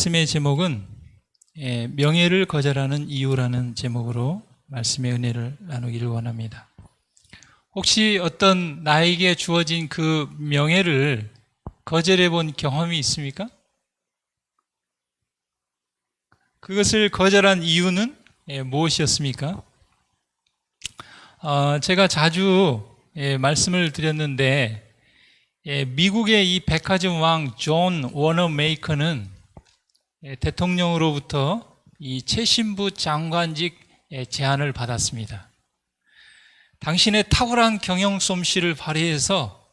말씀의 제목은 명예를 거절하는 이유라는 제목으로 말씀의 은혜를 나누기를 원합니다. 혹시 어떤 나에게 주어진 그 명예를 거절해 본 경험이 있습니까? 그것을 거절한 이유는 무엇이었습니까? 제가 자주 말씀을 드렸는데 미국의 이 백화점 왕 존 워너메이커는 대통령으로부터 이 최신부 장관직 제안을 받았습니다. 당신의 탁월한 경영 솜씨를 발휘해서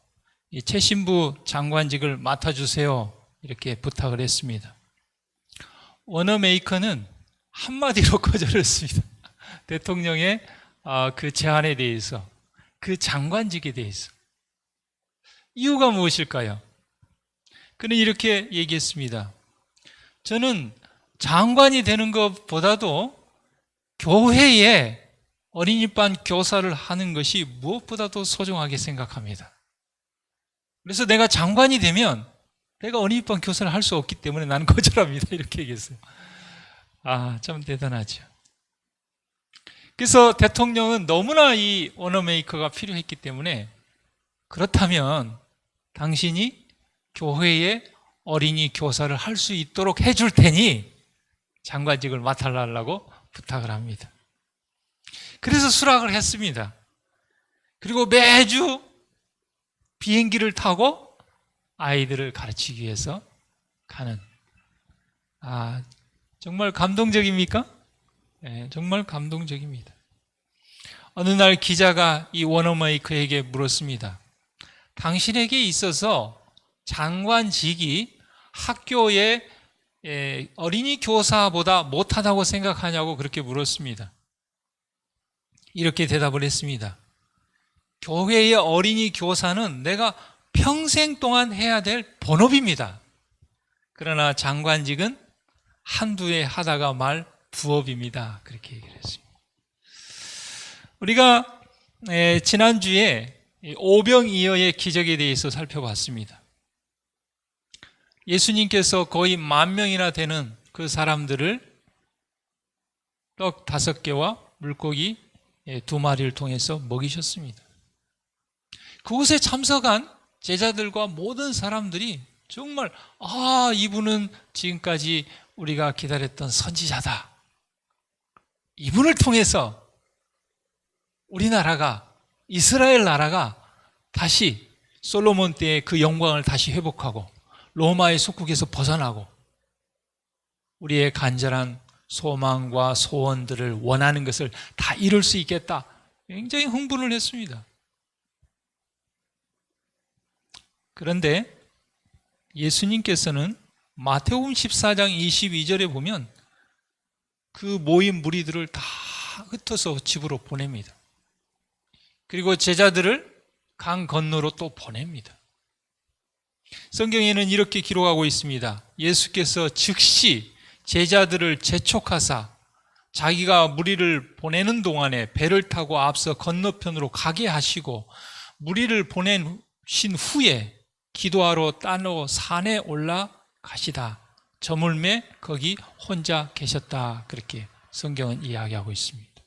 이 최신부 장관직을 맡아주세요, 이렇게 부탁을 했습니다. 워너메이커는 한마디로 거절했습니다. 대통령의 그 제안에 대해서, 그 장관직에 대해서. 이유가 무엇일까요? 그는 이렇게 얘기했습니다. 저는 장관이 되는 것보다도 교회에 어린이반 교사를 하는 것이 무엇보다도 소중하게 생각합니다. 그래서 내가 장관이 되면 내가 어린이반 교사를 할 수 없기 때문에 나는 거절합니다, 이렇게 얘기했어요. 참 대단하죠. 그래서 대통령은 너무나 이 워너메이커가 필요했기 때문에, 그렇다면 당신이 교회에 어린이 교사를 할 수 있도록 해줄 테니 장관직을 맡아달라고 부탁을 합니다. 그래서 수락을 했습니다. 그리고 매주 비행기를 타고 아이들을 가르치기 위해서 가는, 정말 감동적입니까? 네, 정말 감동적입니다. 어느 날 기자가 이 워너메이커에게 물었습니다. 당신에게 있어서 장관직이 학교의 어린이 교사보다 못하다고 생각하냐고 그렇게 물었습니다. 이렇게 대답을 했습니다. 교회의 어린이 교사는 내가 평생 동안 해야 될 본업입니다. 그러나 장관직은 한두 해 하다가 말 부업입니다. 그렇게 얘기를 했습니다. 우리가 지난주에 오병이어의 기적에 대해서 살펴봤습니다. 예수님께서 거의 10,000명이나 되는 그 사람들을 떡 5개와 물고기 2마리를 통해서 먹이셨습니다. 그곳에 참석한 제자들과 모든 사람들이 정말 이분은 지금까지 우리가 기다렸던 선지자다. 이분을 통해서 우리나라가, 이스라엘 나라가 다시 솔로몬 때의 그 영광을 다시 회복하고 로마의 속국에서 벗어나고 우리의 간절한 소망과 소원들을 원하는 것을 다 이룰 수 있겠다. 굉장히 흥분을 했습니다. 그런데 예수님께서는 마태복음 14장 22절에 보면 그 모인 무리들을 다 흩어서 집으로 보냅니다. 그리고 제자들을 강 건너로 또 보냅니다. 성경에는 이렇게 기록하고 있습니다. 예수께서 즉시 제자들을 재촉하사 자기가 무리를 보내는 동안에 배를 타고 앞서 건너편으로 가게 하시고 무리를 보내신 후에 기도하러 따로 산에 올라가시다. 저물매 거기 혼자 계셨다. 그렇게 성경은 이야기하고 있습니다.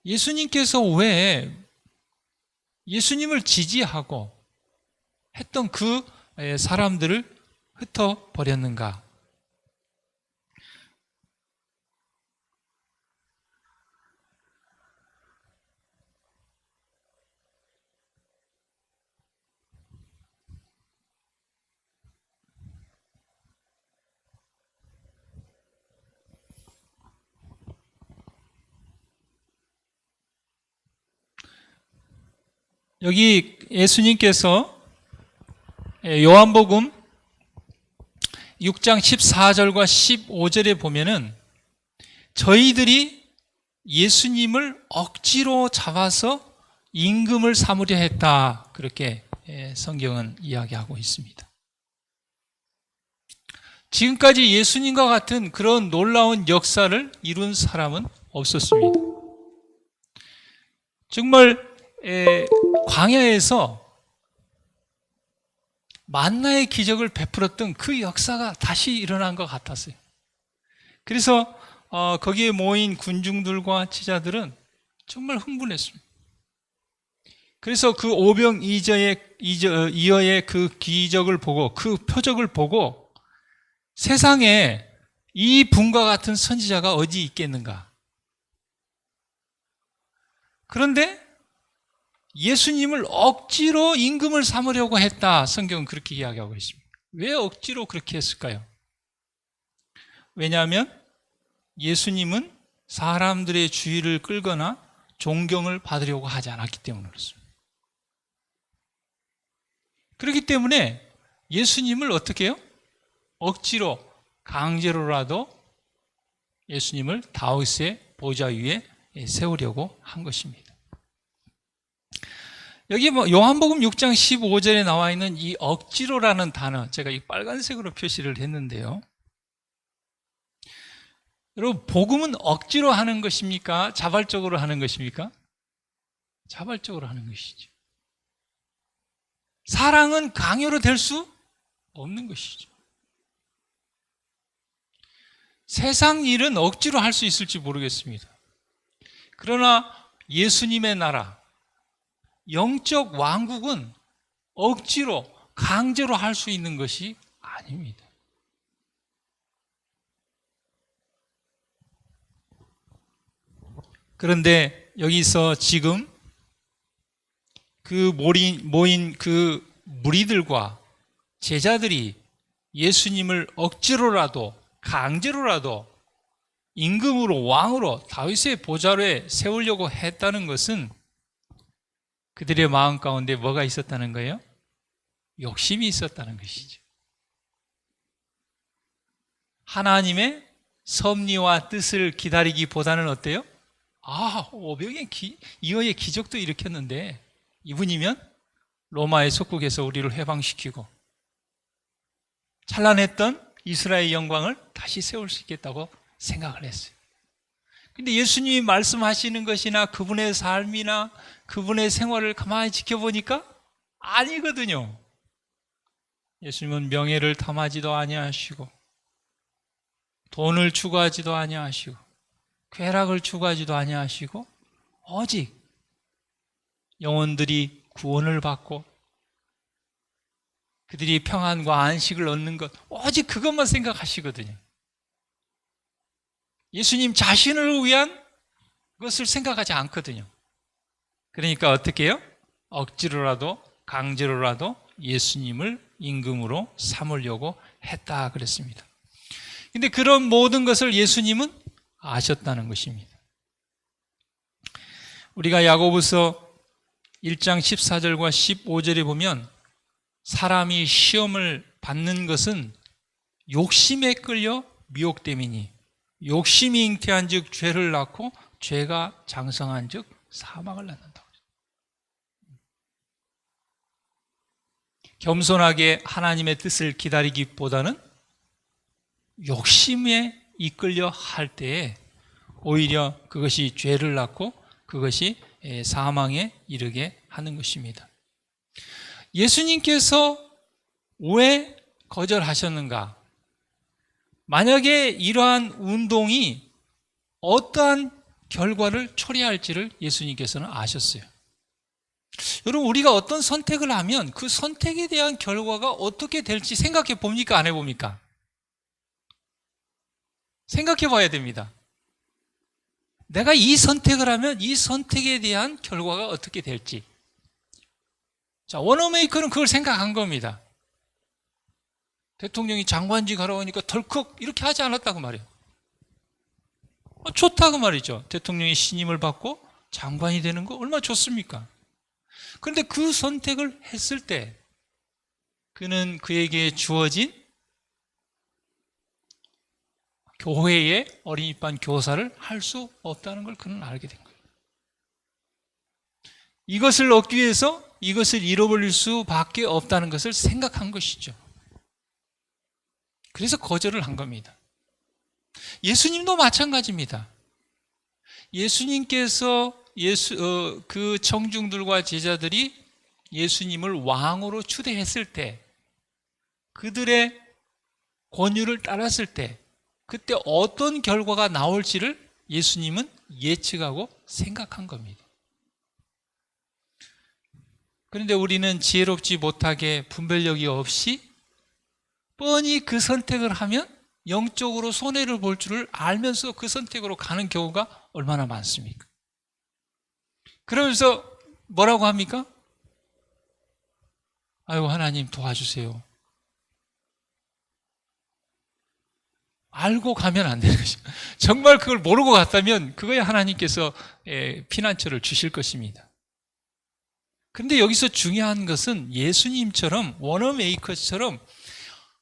예수님께서 왜 예수님을 지지하고 했던 그 사람들을 흩어버렸는가? 여기 예수님께서 요한복음 6장 14절과 15절에 보면은 저희들이 예수님을 억지로 잡아서 임금을 삼으려 했다. 그렇게 성경은 이야기하고 있습니다. 지금까지 예수님과 같은 그런 놀라운 역사를 이룬 사람은 없었습니다. 정말 광야에서 만나의 기적을 베풀었던 그 역사가 다시 일어난 것 같았어요. 그래서 거기에 모인 군중들과 제자들은 정말 흥분했습니다. 그래서 그 오병이어의 그 기적을 보고, 그 표적을 보고, 세상에 이 분과 같은 선지자가 어디 있겠는가? 그런데 예수님을 억지로 임금을 삼으려고 했다. 성경은 그렇게 이야기하고 있습니다. 왜 억지로 그렇게 했을까요? 왜냐하면 예수님은 사람들의 주의를 끌거나 존경을 받으려고 하지 않았기 때문에 그렇습니다. 그렇기 때문에 예수님을 어떻게 해요? 억지로, 강제로라도 예수님을 다윗의 보좌 위에 세우려고 한 것입니다. 여기 요한복음 6장 15절에 나와 있는 이 억지로라는 단어, 제가 이 빨간색으로 표시를 했는데요. 여러분, 복음은 억지로 하는 것입니까? 자발적으로 하는 것입니까? 자발적으로 하는 것이죠. 사랑은 강요로 될 수 없는 것이죠. 세상 일은 억지로 할 수 있을지 모르겠습니다. 그러나 예수님의 나라, 영적 왕국은 억지로, 강제로 할 수 있는 것이 아닙니다. 그런데 여기서 지금 그 모인 그 무리들과 제자들이 예수님을 억지로라도, 강제로라도 임금으로, 왕으로, 다윗의 보좌로에 세우려고 했다는 것은 그들의 마음 가운데 뭐가 있었다는 거예요? 욕심이 있었다는 것이죠. 하나님의 섭리와 뜻을 기다리기보다는 어때요? 오병이어의 기적도 일으켰는데 이분이면 로마의 속국에서 우리를 해방시키고 찬란했던 이스라엘 영광을 다시 세울 수 있겠다고 생각을 했어요. 근데 예수님이 말씀하시는 것이나 그분의 삶이나 그분의 생활을 가만히 지켜보니까 아니거든요. 예수님은 명예를 탐하지도 아니하시고 돈을 추구하지도 아니하시고 쾌락을 추구하지도 아니하시고 오직 영혼들이 구원을 받고 그들이 평안과 안식을 얻는 것, 오직 그것만 생각하시거든요. 예수님 자신을 위한 것을 생각하지 않거든요. 그러니까 어떻게 해요? 억지로라도 강제로라도 예수님을 임금으로 삼으려고 했다 그랬습니다. 근데 그런 모든 것을 예수님은 아셨다는 것입니다. 우리가 야고보서 1장 14절과 15절에 보면 사람이 시험을 받는 것은 욕심에 끌려 미혹됨이니 욕심이 잉태한 즉 죄를 낳고 죄가 장성한 즉 사망을 낳는다. 겸손하게 하나님의 뜻을 기다리기보다는 욕심에 이끌려 할 때에 오히려 그것이 죄를 낳고 그것이 사망에 이르게 하는 것입니다. 예수님께서 왜 거절하셨는가? 만약에 이러한 운동이 어떠한 결과를 초래할지를 예수님께서는 아셨어요. 여러분, 우리가 어떤 선택을 하면 그 선택에 대한 결과가 어떻게 될지 생각해 봅니까? 안 해봅니까? 생각해 봐야 됩니다. 내가 이 선택을 하면 이 선택에 대한 결과가 어떻게 될지. 자, 워너메이커는 그걸 생각한 겁니다. 대통령이 장관직 하러 오니까 덜컥 이렇게 하지 않았다고 말이에요. 좋다고 말이죠. 대통령이 신임을 받고 장관이 되는 거 얼마나 좋습니까? 그런데 그 선택을 했을 때 그는 그에게 주어진 교회의 어린이반 교사를 할 수 없다는 걸 그는 알게 된 거예요. 이것을 얻기 위해서 이것을 잃어버릴 수밖에 없다는 것을 생각한 것이죠. 그래서 거절을 한 겁니다. 예수님도 마찬가지입니다. 예수님께서 그 청중들과 제자들이 예수님을 왕으로 추대했을 때 그들의 권유를 따랐을 때 그때 어떤 결과가 나올지를 예수님은 예측하고 생각한 겁니다. 그런데 우리는 지혜롭지 못하게 분별력이 없이 뻔히 그 선택을 하면 영적으로 손해를 볼 줄을 알면서 그 선택으로 가는 경우가 얼마나 많습니까? 그러면서 뭐라고 합니까? 아이고, 하나님 도와주세요. 알고 가면 안 되는 것입니다. 정말 그걸 모르고 갔다면 그거에 하나님께서 피난처를 주실 것입니다. 그런데 여기서 중요한 것은 예수님처럼 워너메이커처럼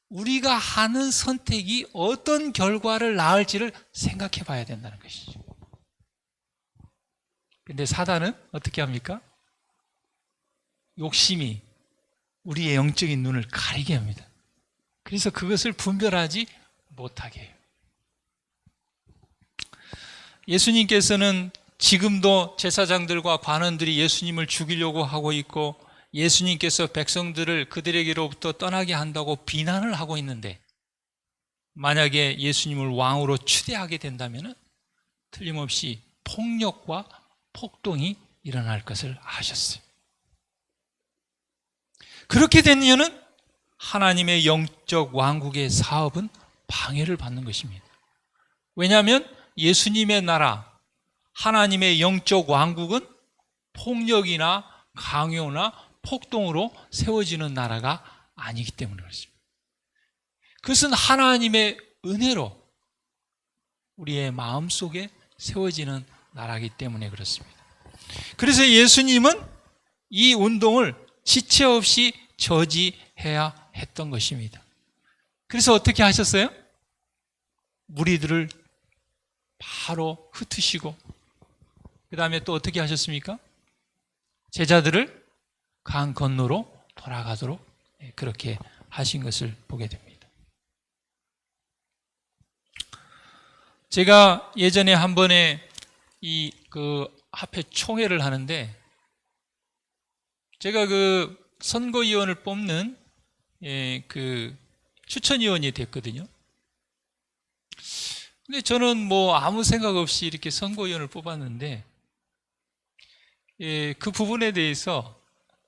우리가 하는 선택이 어떤 결과를 낳을지를 생각해 봐야 된다는 것이죠. 근데 사단은 어떻게 합니까? 욕심이 우리의 영적인 눈을 가리게 합니다. 그래서 그것을 분별하지 못하게 해요. 예수님께서는 지금도 제사장들과 관원들이 예수님을 죽이려고 하고 있고 예수님께서 백성들을 그들에게로부터 떠나게 한다고 비난을 하고 있는데 만약에 예수님을 왕으로 추대하게 된다면 틀림없이 폭력과 폭동이 일어날 것을 아셨어요. 그렇게 된 이유는 하나님의 영적 왕국의 사업은 방해를 받는 것입니다. 왜냐하면 예수님의 나라, 하나님의 영적 왕국은 폭력이나 강요나 폭동으로 세워지는 나라가 아니기 때문에 그렇습니다. 그것은 하나님의 은혜로 우리의 마음속에 세워지는 나라이기 때문에 그렇습니다. 그래서 예수님은 이 운동을 지체 없이 저지해야 했던 것입니다. 그래서 어떻게 하셨어요? 무리들을 바로 흩으시고 그 다음에 또 어떻게 하셨습니까? 제자들을 강 건너로 돌아가도록 그렇게 하신 것을 보게 됩니다. 제가 예전에 한 번에 앞에 총회를 하는데 제가 그 선거위원을 뽑는 그 추천위원이 됐거든요. 근데 저는 뭐 아무 생각 없이 이렇게 선거위원을 뽑았는데 그 부분에 대해서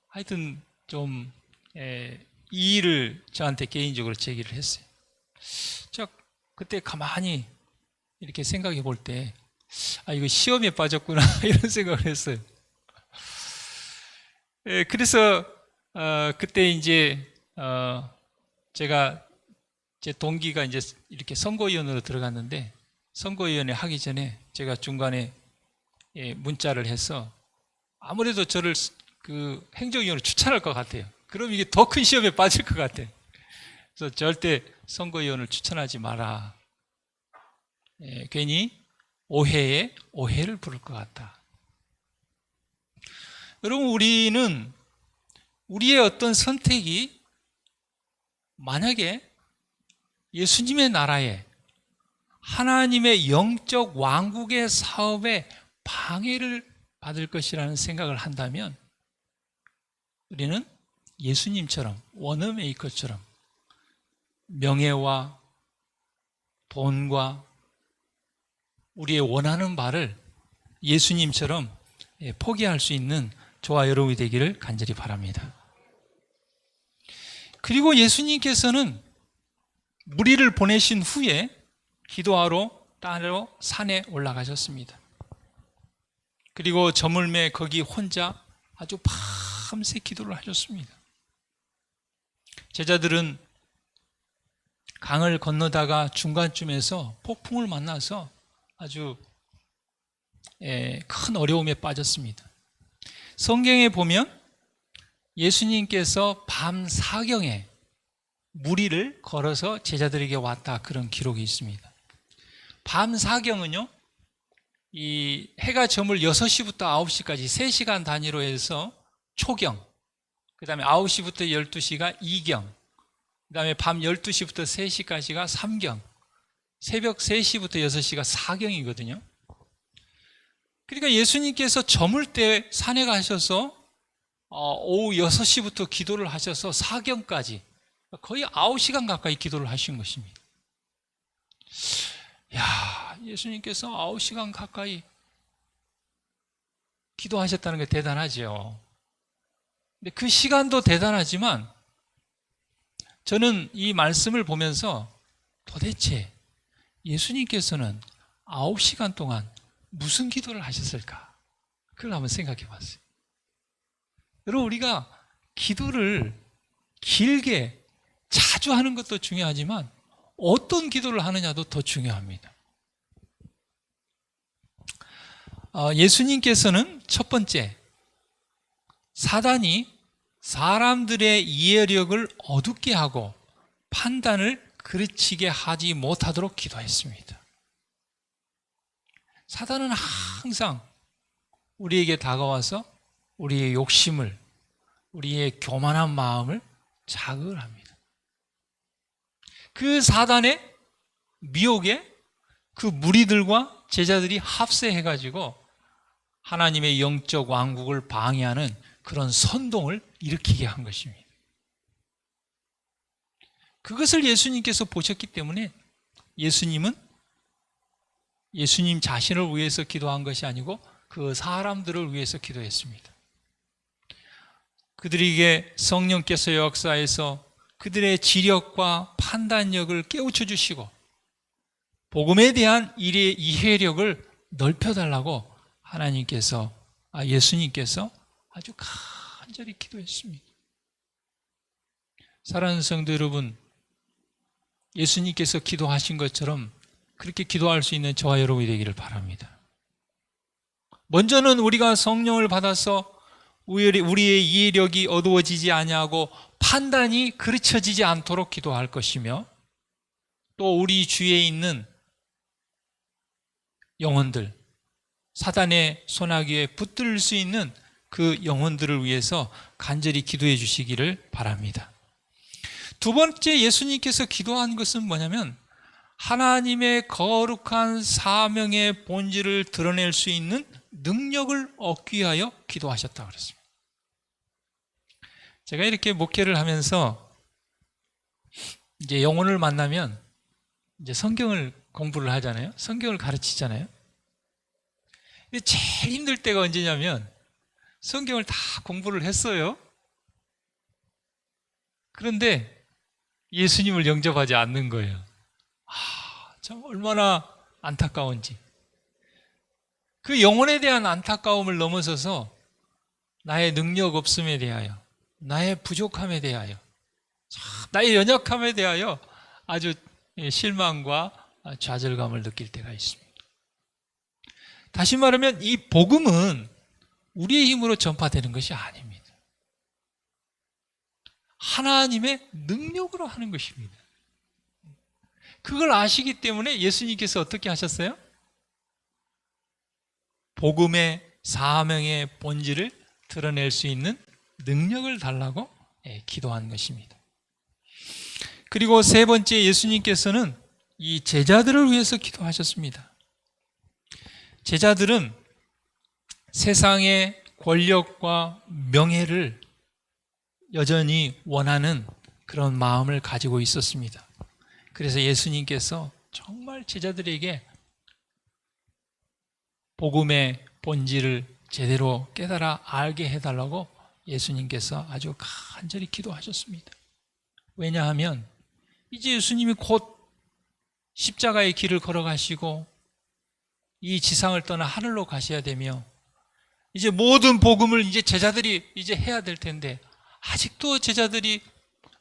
하여튼 좀 이의를 저한테 개인적으로 제기를 했어요. 제가 그때 가만히 이렇게 생각해 볼 때 이거 시험에 빠졌구나 이런 생각을 했어요. 그래서 그때 이제 제가 제 동기가 이제 이렇게 선거위원으로 들어갔는데 선거위원회 하기 전에 제가 중간에 문자를 해서 아무래도 저를 그 행정위원으로 추천할 것 같아요. 그럼 이게 더 큰 시험에 빠질 것 같아요. 그래서 절대 선거위원을 추천하지 마라. 괜히 오해에 오해를 부를 것 같다. 여러분, 우리는 우리의 어떤 선택이 만약에 예수님의 나라에 하나님의 영적 왕국의 사업에 방해를 받을 것이라는 생각을 한다면 우리는 예수님처럼 워너메이커처럼 명예와 돈과 우리의 원하는 바를 예수님처럼 포기할 수 있는 저와 여러분이 되기를 간절히 바랍니다. 그리고 예수님께서는 무리를 보내신 후에 기도하러 따로 산에 올라가셨습니다. 그리고 저물매 거기 혼자 아주 밤새 기도를 하셨습니다. 제자들은 강을 건너다가 중간쯤에서 폭풍을 만나서 아주 큰 어려움에 빠졌습니다. 성경에 보면 예수님께서 밤 사경에 무리를 걸어서 제자들에게 왔다 그런 기록이 있습니다. 밤 사경은요, 이 해가 저물 6시부터 9시까지 3시간 단위로 해서 초경, 그 다음에 9시부터 12시가 2경, 그 다음에 밤 12시부터 3시까지가 3경, 새벽 3시부터 6시가 4경이거든요. 그러니까 예수님께서 저물 때 산에 가셔서 오후 6시부터 기도를 하셔서 4경까지 거의 9시간 가까이 기도를 하신 것입니다. 야, 예수님께서 9시간 가까이 기도하셨다는 게 대단하죠. 근데 그 시간도 대단하지만 저는 이 말씀을 보면서 도대체 예수님께서는 9시간 동안 무슨 기도를 하셨을까? 그걸 한번 생각해 봤어요. 여러분, 우리가 기도를 길게 자주 하는 것도 중요하지만 어떤 기도를 하느냐도 더 중요합니다. 예수님께서는 첫 번째, 사단이 사람들의 이해력을 어둡게 하고 판단을 그르치게 하지 못하도록 기도했습니다. 사단은 항상 우리에게 다가와서 우리의 욕심을, 우리의 교만한 마음을 자극을 합니다. 그 사단의 미혹에 그 무리들과 제자들이 합세해가지고 하나님의 영적 왕국을 방해하는 그런 선동을 일으키게 한 것입니다. 그것을 예수님께서 보셨기 때문에 예수님은 예수님 자신을 위해서 기도한 것이 아니고 그 사람들을 위해서 기도했습니다. 그들에게 성령께서 역사해서 그들의 지력과 판단력을 깨우쳐 주시고 복음에 대한 일의 이해력을 넓혀달라고 예수님께서 아주 간절히 기도했습니다. 사랑하는 성도 여러분, 예수님께서 기도하신 것처럼 그렇게 기도할 수 있는 저와 여러분이 되기를 바랍니다. 먼저는 우리가 성령을 받아서 우리의 이해력이 어두워지지 아니하고 판단이 그르쳐지지 않도록 기도할 것이며, 또 우리 주위에 있는 영혼들, 사단의 소나기에 붙들 수 있는 그 영혼들을 위해서 간절히 기도해 주시기를 바랍니다. 두 번째, 예수님께서 기도한 것은 뭐냐면 하나님의 거룩한 사명의 본질을 드러낼 수 있는 능력을 얻기 위하여 기도하셨다고 그랬습니다. 제가 이렇게 목회를 하면서 이제 영혼을 만나면 이제 성경을 공부를 하잖아요. 성경을 가르치잖아요. 근데 제일 힘들 때가 언제냐면 성경을 다 공부를 했어요. 그런데 예수님을 영접하지 않는 거예요. 참 얼마나 안타까운지. 그 영혼에 대한 안타까움을 넘어서서 나의 능력 없음에 대하여, 나의 부족함에 대하여, 나의 연약함에 대하여 아주 실망과 좌절감을 느낄 때가 있습니다. 다시 말하면 이 복음은 우리의 힘으로 전파되는 것이 아닙니다. 하나님의 능력으로 하는 것입니다. 그걸 아시기 때문에 예수님께서 어떻게 하셨어요? 복음의 사명의 본질을 드러낼 수 있는 능력을 달라고 기도한 것입니다. 그리고 세 번째, 예수님께서는 이 제자들을 위해서 기도하셨습니다. 제자들은 세상의 권력과 명예를 여전히 원하는 그런 마음을 가지고 있었습니다. 그래서 예수님께서 정말 제자들에게 복음의 본질을 제대로 깨달아 알게 해달라고 예수님께서 아주 간절히 기도하셨습니다. 왜냐하면 이제 예수님이 곧 십자가의 길을 걸어가시고 이 지상을 떠나 하늘로 가셔야 되며 이제 모든 복음을 이제 제자들이 이제 해야 될 텐데 아직도 제자들이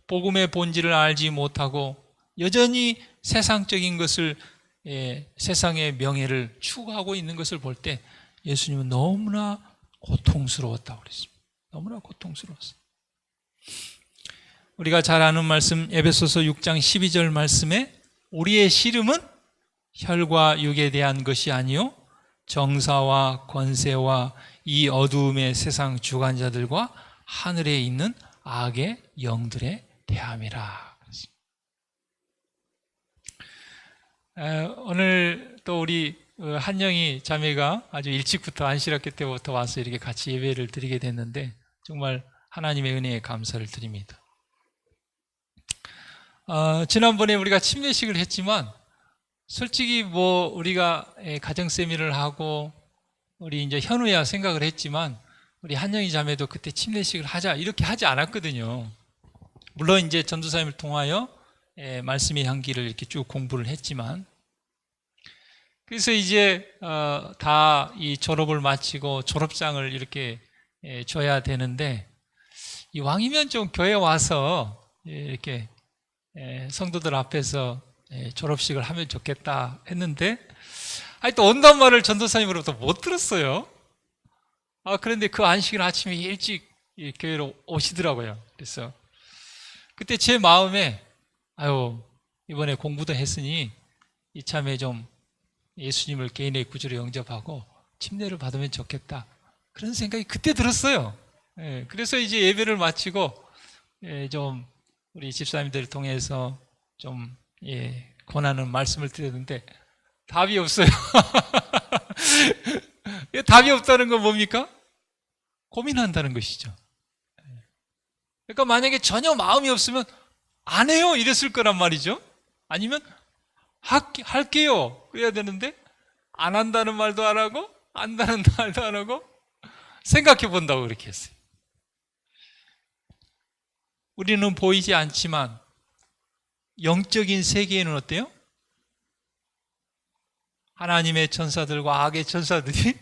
복음의 본질을 알지 못하고 여전히 세상적인 것을, 세상의 명예를 추구하고 있는 것을 볼 때 예수님은 너무나 고통스러웠다고 그랬습니다. 너무나 고통스러웠어요. 우리가 잘 아는 말씀 에베소서 6장 12절 말씀에 우리의 씨름은 혈과 육에 대한 것이 아니요 정사와 권세와 이 어두움의 세상 주관자들과 하늘에 있는 악의 영들에 대함이라. 오늘 또 우리 한영희 자매가 아주 일찍부터 안식학교 때부터 와서 이렇게 같이 예배를 드리게 됐는데 정말 하나님의 은혜에 감사를 드립니다. 지난번에 우리가 침례식을 했지만 솔직히 뭐 우리가 가정 세미를 하고 우리 이제 현우야 생각을 했지만 우리 한영이 자매도 그때 침례식을 하자 이렇게 하지 않았거든요. 물론 이제 전도사님을 통하여 말씀의 향기를 이렇게 쭉 공부를 했지만, 그래서 이제 다 이 졸업을 마치고 졸업장을 이렇게 줘야 되는데, 이왕이면 좀 교회 와서 이렇게 성도들 앞에서 졸업식을 하면 좋겠다 했는데, 또 온단 말을 전도사님으로부터 못 들었어요. 그런데 그 안식일 아침에 일찍 교회로 오시더라고요. 그래서 그때 제 마음에 이번에 공부도 했으니 이참에 좀 예수님을 개인의 구주로 영접하고 침례를 받으면 좋겠다, 그런 생각이 그때 들었어요. 그래서 이제 예배를 마치고 좀 우리 집사님들을 통해서 좀 권하는 말씀을 드렸는데 답이 없어요. 답이 없다는 건 뭡니까? 고민한다는 것이죠. 그러니까 만약에 전혀 마음이 없으면 안 해요 이랬을 거란 말이죠. 아니면 할게요 그래야 되는데 안 한다는 말도 안 하고 안다는 말도 안 하고 생각해 본다고 그렇게 했어요. 우리는 보이지 않지만 영적인 세계에는 어때요? 하나님의 천사들과 악의 천사들이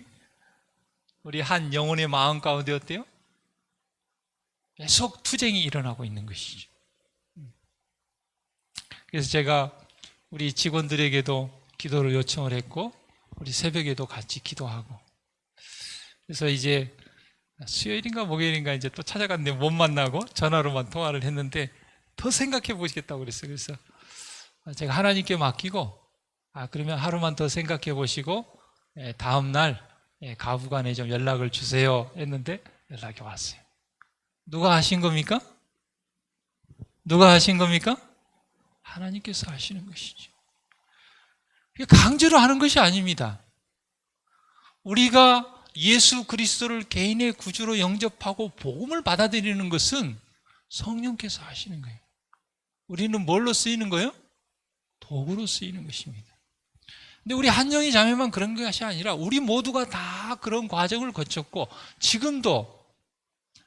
우리 한 영혼의 마음 가운데 어때요? 계속 투쟁이 일어나고 있는 것이죠. 그래서 제가 우리 직원들에게도 기도를 요청을 했고 우리 새벽에도 같이 기도하고, 그래서 이제 수요일인가 목요일인가 이제 또 찾아갔는데 못 만나고 전화로만 통화를 했는데 더 생각해 보시겠다고 그랬어요. 그래서 제가 하나님께 맡기고 그러면 하루만 더 생각해 보시고 다음 날 가부간에 좀 연락을 주세요 했는데 연락이 왔어요. 누가 하신 겁니까? 누가 하신 겁니까? 하나님께서 하시는 것이죠. 강제로 하는 것이 아닙니다. 우리가 예수 그리스도를 개인의 구주로 영접하고 복음을 받아들이는 것은 성령께서 하시는 거예요. 우리는 뭘로 쓰이는 거예요? 도구로 쓰이는 것입니다. 근데 우리 한영이 자매만 그런 것이 아니라 우리 모두가 다 그런 과정을 거쳤고 지금도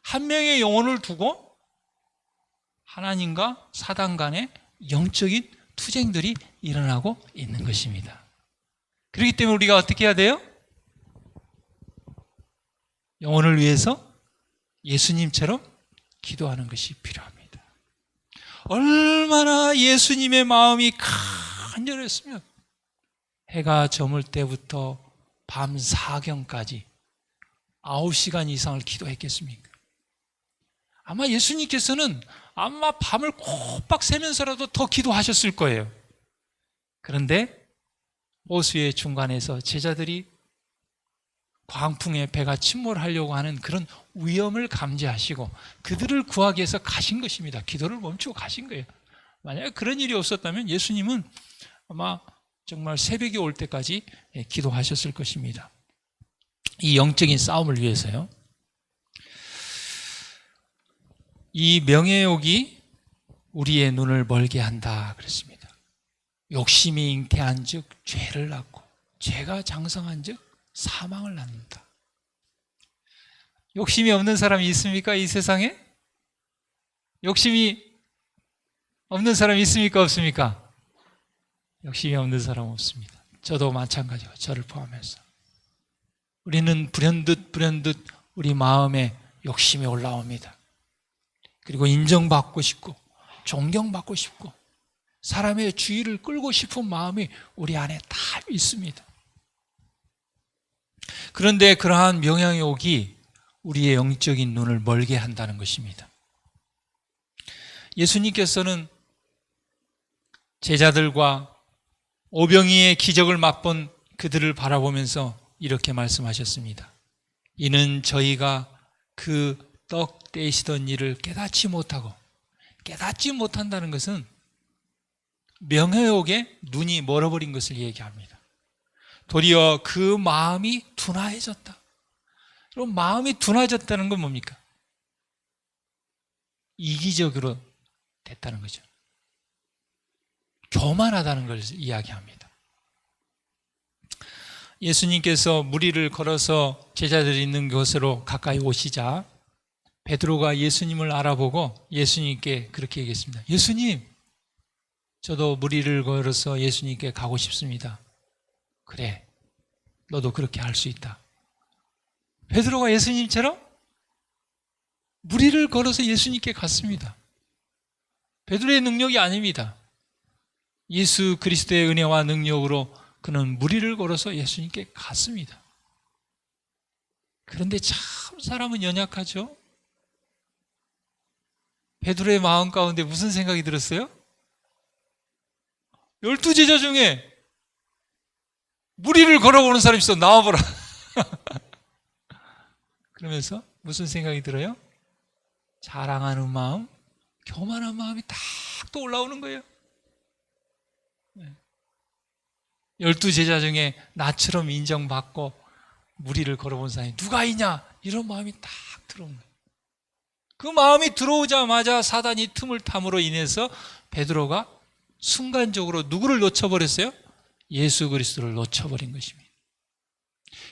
한 명의 영혼을 두고 하나님과 사단 간의 영적인 투쟁들이 일어나고 있는 것입니다. 그렇기 때문에 우리가 어떻게 해야 돼요? 영혼을 위해서 예수님처럼 기도하는 것이 필요합니다. 얼마나 예수님의 마음이 간절했으면 해가 저물 때부터 밤 사경까지 9시간 이상을 기도했겠습니까? 아마 예수님께서는 아마 밤을 꼬박 새면서라도 더 기도하셨을 거예요. 그런데 호수의 중간에서 제자들이 광풍에 배가 침몰하려고 하는 그런 위험을 감지하시고 그들을 구하기 위해서 가신 것입니다. 기도를 멈추고 가신 거예요. 만약에 그런 일이 없었다면 예수님은 아마 정말 새벽이 올 때까지 기도하셨을 것입니다. 이 영적인 싸움을 위해서요. 이 명예욕이 우리의 눈을 멀게 한다 그랬습니다. 욕심이 잉태한 즉 죄를 낳고 죄가 장성한 즉 사망을 낳는다. 욕심이 없는 사람이 있습니까? 이 세상에? 욕심이 없는 사람이 있습니까? 없습니까? 욕심이 없는 사람 없습니다. 저도 마찬가지고 저를 포함해서 우리는 불현듯 우리 마음에 욕심이 올라옵니다. 그리고 인정받고 싶고 존경받고 싶고 사람의 주의를 끌고 싶은 마음이 우리 안에 다 있습니다. 그런데 그러한 명예욕이 우리의 영적인 눈을 멀게 한다는 것입니다. 예수님께서는 제자들과 오병이의 기적을 맛본 그들을 바라보면서 이렇게 말씀하셨습니다. 이는 저희가 그 떡 떼시던 일을 깨닫지 못한다는 것은 명예욕에 눈이 멀어버린 것을 얘기합니다. 도리어 그 마음이 둔화해졌다. 그럼 마음이 둔화해졌다는 건 뭡니까? 이기적으로 됐다는 거죠. 교만하다는 걸 이야기합니다. 예수님께서 무리를 걸어서 제자들이 있는 곳으로 가까이 오시자 베드로가 예수님을 알아보고 예수님께 그렇게 얘기했습니다. 예수님, 저도 무리를 걸어서 예수님께 가고 싶습니다. 그래, 너도 그렇게 할 수 있다. 베드로가 예수님처럼 무리를 걸어서 예수님께 갔습니다. 베드로의 능력이 아닙니다. 예수 그리스도의 은혜와 능력으로 그는 무리를 걸어서 예수님께 갔습니다. 그런데 참 사람은 연약하죠? 베드로의 마음 가운데 무슨 생각이 들었어요? 12제자 중에 무리를 걸어보는 사람이 있어. 나와보라. 그러면서 무슨 생각이 들어요? 자랑하는 마음, 교만한 마음이 딱 또 올라오는 거예요. 12제자 중에 나처럼 인정받고 무리를 걸어본 사람이 누가 있냐? 이런 마음이 딱 들어오는 거예요. 그 마음이 들어오자마자 사단이 틈을 탐으로 인해서 베드로가 순간적으로 누구를 놓쳐버렸어요? 예수 그리스도를 놓쳐버린 것입니다.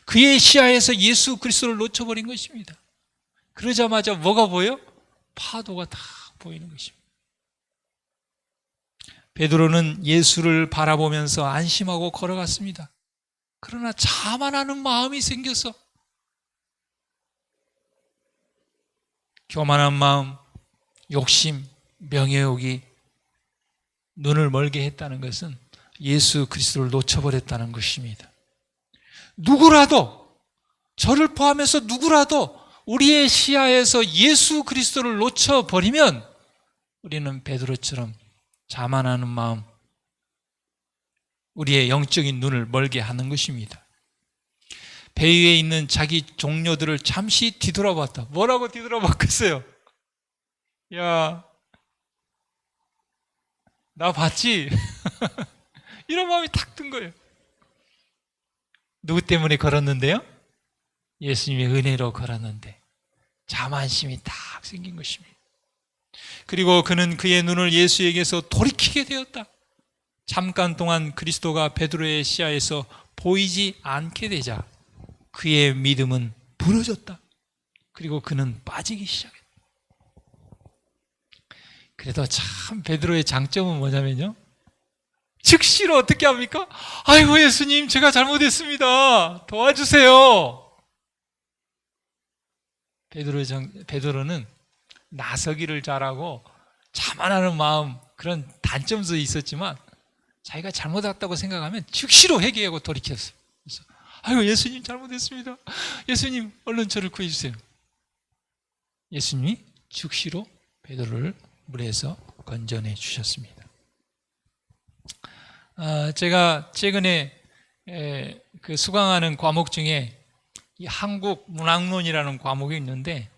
그의 시야에서 예수 그리스도를 놓쳐버린 것입니다. 그러자마자 뭐가 보여? 파도가 다 보이는 것입니다. 베드로는 예수를 바라보면서 안심하고 걸어갔습니다. 그러나 자만하는 마음이 생겨서 교만한 마음, 욕심, 명예욕이 눈을 멀게 했다는 것은 예수 그리스도를 놓쳐버렸다는 것입니다. 누구라도, 저를 포함해서 누구라도 우리의 시야에서 예수 그리스도를 놓쳐버리면 우리는 베드로처럼 자만하는 마음, 우리의 영적인 눈을 멀게 하는 것입니다. 배 위에 있는 자기 동료들을 잠시 뒤돌아봤다. 뭐라고 뒤돌아봤겠어요? 야, 나 봤지? 이런 마음이 탁 든 거예요. 누구 때문에 걸었는데요? 예수님의 은혜로 걸었는데 자만심이 딱 생긴 것입니다. 그리고 그는 그의 눈을 예수에게서 돌이키게 되었다. 잠깐 동안 그리스도가 베드로의 시야에서 보이지 않게 되자 그의 믿음은 부러졌다. 그리고 그는 빠지기 시작했다. 그래도 참 베드로의 장점은 뭐냐면요, 즉시로 어떻게 합니까? 아이고 예수님, 제가 잘못했습니다. 도와주세요. 베드로는 나서기를 잘하고 자만하는 마음, 그런 단점도 있었지만 자기가 잘못했다고 생각하면 즉시로 회개하고 돌이켰어요. 그래서 아이고 예수님 잘못했습니다. 예수님 얼른 저를 구해주세요. 예수님이 즉시로 베드로를 물에서 건져내 주셨습니다. 제가 최근에 그 수강하는 과목 중에 이 한국 문학론이라는 과목이 있는데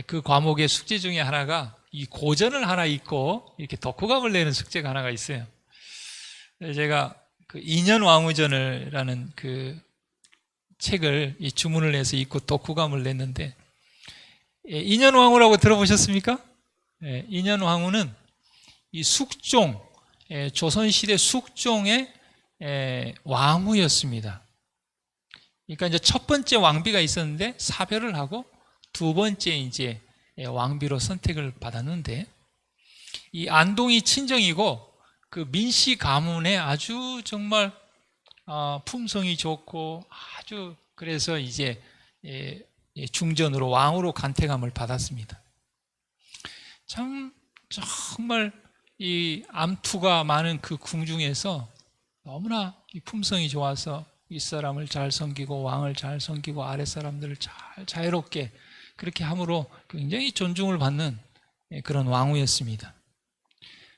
그 과목의 숙제 중에 하나가 이 고전을 하나 읽고 이렇게 독후감을 내는 숙제가 하나가 있어요. 제가 그 인현왕후전을라는 그 책을 주문을 해서 읽고 독후감을 냈는데, 인현왕후라고 들어보셨습니까? 인현왕후는 이 숙종, 조선시대 숙종의 왕후였습니다. 그러니까 이제 첫 번째 왕비가 있었는데 사별을 하고 두 번째 이제 왕비로 선택을 받았는데, 이 안동이 친정이고 그 민씨 가문에 아주 정말 품성이 좋고 아주, 그래서 이제 중전으로 왕으로 간택함을 받았습니다. 참 정말 이 암투가 많은 그 궁중에서 너무나 이 품성이 좋아서 윗사람을 잘 섬기고 왕을 잘 섬기고 아랫사람들을 잘 자유롭게 그렇게 함으로 굉장히 존중을 받는 그런 왕후였습니다.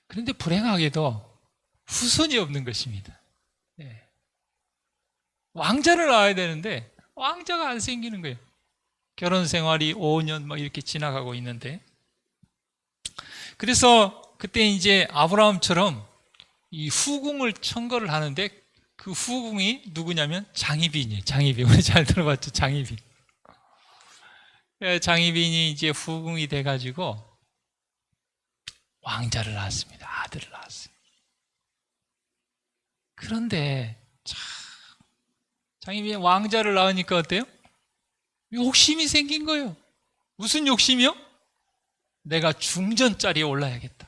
그런데 불행하게도 후손이 없는 것입니다. 왕자를 낳아야 되는데 왕자가 안 생기는 거예요. 결혼 생활이 5년 막 이렇게 지나가고 있는데, 그래서 그때 이제 아브라함처럼 이 후궁을 청거를 하는데 그 후궁이 누구냐면 장희빈이에요. 장희빈. 우리 잘 들어봤죠? 장희빈. 장희빈이 이제 후궁이 돼가지고 왕자를 낳았습니다. 아들을 낳았어요. 그런데 참 장희빈이 왕자를 낳으니까 어때요? 욕심이 생긴 거예요. 무슨 욕심이요? 내가 중전자리에 올라야겠다.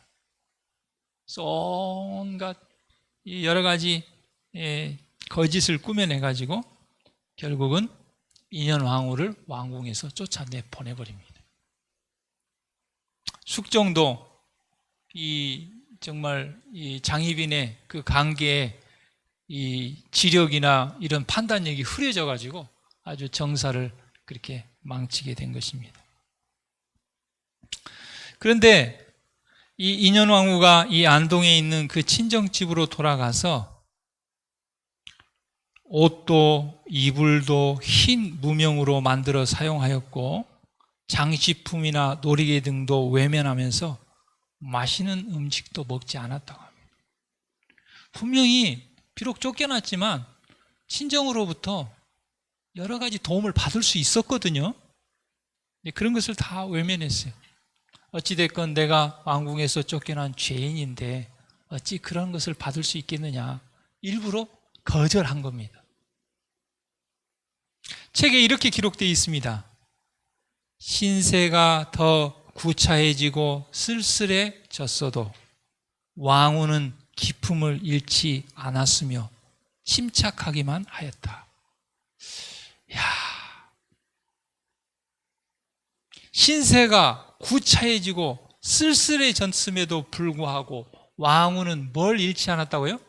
그래서 온갖 여러 가지 거짓을 꾸며내가지고 결국은 인현왕후를 왕궁에서 쫓아내 보내버립니다. 숙종도 정말 이 장희빈의 그 강계에 이 지력이나 이런 판단력이 흐려져가지고 아주 정사를 그렇게 망치게 된 것입니다. 그런데 이 인현왕후가 이 안동에 있는 그 친정집으로 돌아가서 옷도 이불도 흰 무명으로 만들어 사용하였고 장식품이나 놀이개 등도 외면하면서 맛있는 음식도 먹지 않았다고 합니다. 분명히 비록 쫓겨났지만 친정으로부터 여러 가지 도움을 받을 수 있었거든요. 그런 것을 다 외면했어요. 어찌됐건 내가 왕궁에서 쫓겨난 죄인인데 어찌 그런 것을 받을 수 있겠느냐. 일부러 거절한 겁니다. 책에 이렇게 기록되어 있습니다. 신세가 더 구차해지고 쓸쓸해졌어도 왕후는 기품을 잃지 않았으며 침착하기만 하였다. 야, 신세가 구차해지고 쓸쓸해졌음에도 불구하고 왕후는 뭘 잃지 않았다고요?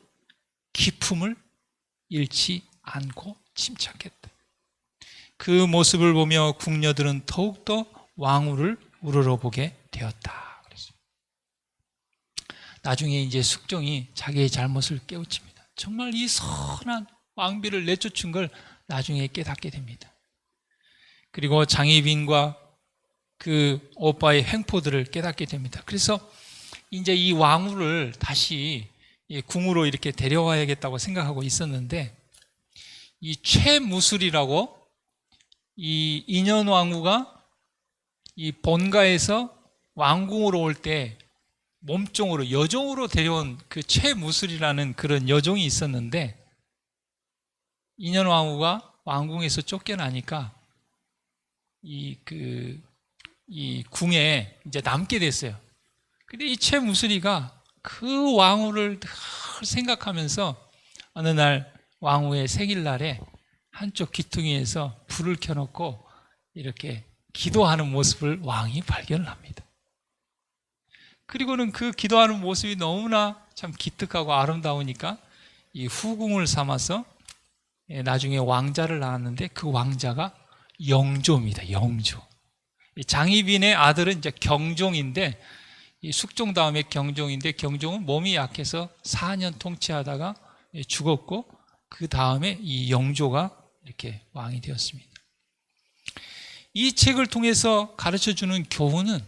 기품을 잃지 않고 침착했다. 그 모습을 보며 궁녀들은 더욱더 왕후를 우러러보게 되었다. 그랬어요. 나중에 이제 숙종이 자기의 잘못을 깨우칩니다. 정말 이 선한 왕비를 내쫓은 걸 나중에 깨닫게 됩니다. 그리고 장희빈과 그 오빠의 횡포들을 깨닫게 됩니다. 그래서 이제 이 왕후를 다시 궁으로 이렇게 데려와야겠다고 생각하고 있었는데 이 최무술이라고 이 인현왕후가 이 본가에서 왕궁으로 올 때 몸종으로 여종으로 데려온 그 최무술이라는 그런 여종이 있었는데 인현왕후가 왕궁에서 쫓겨나니까 이 궁에 이제 남게 됐어요. 근데 이 최무술이가 그 왕후를 늘 생각하면서 어느 날 왕후의 생일날에 한쪽 귀퉁이에서 불을 켜놓고 이렇게 기도하는 모습을 왕이 발견을 합니다. 그리고는 그 기도하는 모습이 너무나 참 기특하고 아름다우니까 이 후궁을 삼아서 나중에 왕자를 낳았는데 그 왕자가 영조입니다. 영조. 장희빈의 아들은 이제 경종인데 이 숙종 다음에 경종인데 경종은 몸이 약해서 4년 통치하다가 죽었고 그 다음에 이 영조가 이렇게 왕이 되었습니다. 이 책을 통해서 가르쳐주는 교훈은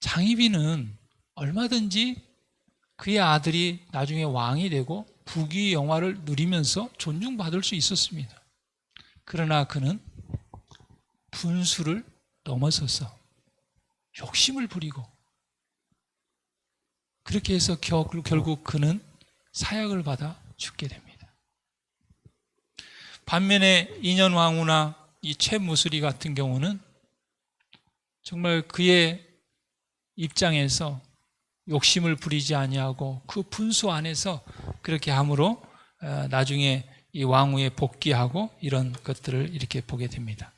장희빈은 얼마든지 그의 아들이 나중에 왕이 되고 부귀 영화를 누리면서 존중받을 수 있었습니다. 그러나 그는 분수를 넘어서서 욕심을 부리고 그렇게 해서 결국 그는 사약을 받아 죽게 됩니다. 반면에 인현왕후나 이 최무술이 같은 경우는 정말 그의 입장에서 욕심을 부리지 아니하고 그 분수 안에서 그렇게 함으로 나중에 이 왕후에 복귀하고 이런 것들을 이렇게 보게 됩니다.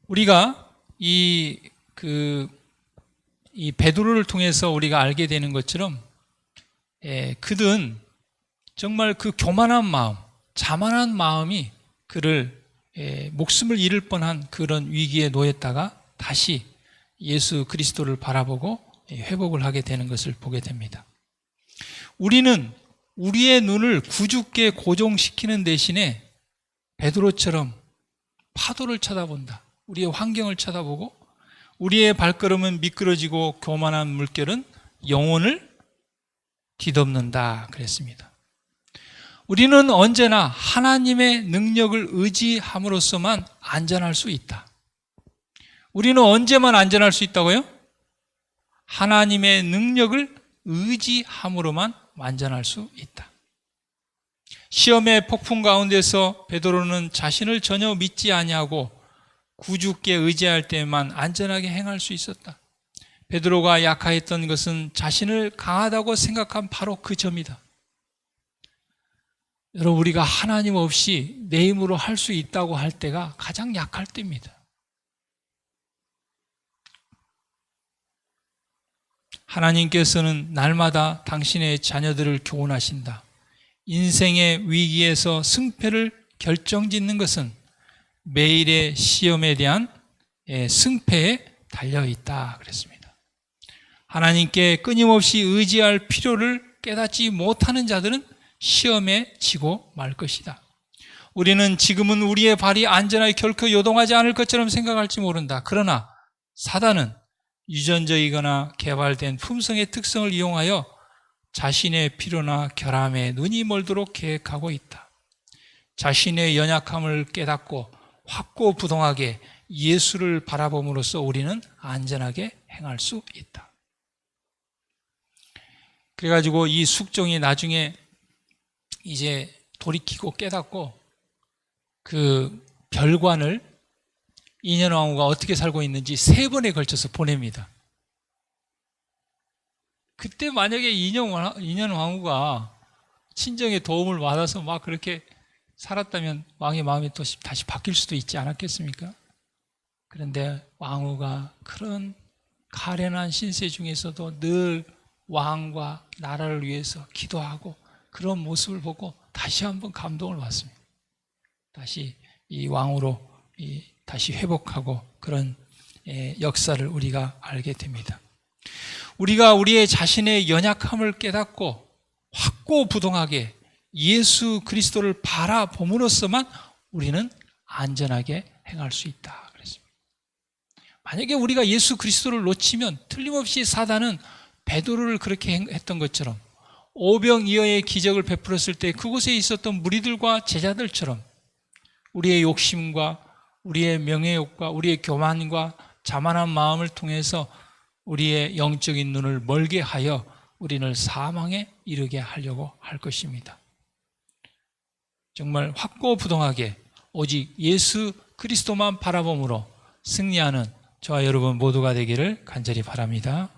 우리가 이 베드로를 통해서 우리가 알게 되는 것처럼 그는 정말 그 교만한 마음, 자만한 마음이 그를 목숨을 잃을 뻔한 그런 위기에 놓였다가 다시 예수 그리스도를 바라보고 회복을 하게 되는 것을 보게 됩니다. 우리는 우리의 눈을 구주께 고정시키는 대신에 베드로처럼 파도를 쳐다본다. 우리의 환경을 쳐다보고 우리의 발걸음은 미끄러지고 교만한 물결은 영혼을 뒤덮는다 그랬습니다. 우리는 언제나 하나님의 능력을 의지함으로써만 안전할 수 있다. 우리는 언제만 안전할 수 있다고요? 하나님의 능력을 의지함으로만 완전할 수 있다. 시험의 폭풍 가운데서 베드로는 자신을 전혀 믿지 아니하고 구주께 의지할 때만 안전하게 행할 수 있었다. 베드로가 약하였던 것은 자신을 강하다고 생각한 바로 그 점이다. 여러분, 우리가 하나님 없이 내 힘으로 할 수 있다고 할 때가 가장 약할 때입니다. 하나님께서는 날마다 당신의 자녀들을 교훈하신다. 인생의 위기에서 승패를 결정짓는 것은 매일의 시험에 대한 승패에 달려있다 그랬습니다. 하나님께 끊임없이 의지할 필요를 깨닫지 못하는 자들은 시험에 지고 말 것이다. 우리는 지금은 우리의 발이 안전하게 결코 요동하지 않을 것처럼 생각할지 모른다. 그러나 사단은 유전적이거나 개발된 품성의 특성을 이용하여 자신의 필요나 결함에 눈이 멀도록 계획하고 있다. 자신의 연약함을 깨닫고 확고부동하게 예수를 바라봄으로써 우리는 안전하게 행할 수 있다. 그래가지고 이 숙종이 나중에 이제 돌이키고 깨닫고 그 별관을 인현왕후가 어떻게 살고 있는지 3번에 걸쳐서 보냅니다. 그때 만약에 인현왕후가 친정의 도움을 받아서 막 그렇게 살았다면 왕의 마음이 또 다시 바뀔 수도 있지 않았겠습니까? 그런데 왕후가 그런 가련한 신세 중에서도 늘 왕과 나라를 위해서 기도하고 그런 모습을 보고 다시 한번 감동을 받습니다. 다시 이 왕후로 다시 회복하고 그런 역사를 우리가 알게 됩니다. 우리가 우리의 자신의 연약함을 깨닫고 확고부동하게 예수 그리스도를 바라봄으로써만 우리는 안전하게 행할 수 있다 그랬습니다. 만약에 우리가 예수 그리스도를 놓치면 틀림없이 사단은 베드로를 그렇게 했던 것처럼 오병이어의 기적을 베풀었을 때 그곳에 있었던 무리들과 제자들처럼 우리의 욕심과 우리의 명예욕과 우리의 교만과 자만한 마음을 통해서 우리의 영적인 눈을 멀게 하여 우리를 사망에 이르게 하려고 할 것입니다. 정말 확고부동하게 오직 예수 그리스도만 바라봄으로 승리하는 저와 여러분 모두가 되기를 간절히 바랍니다.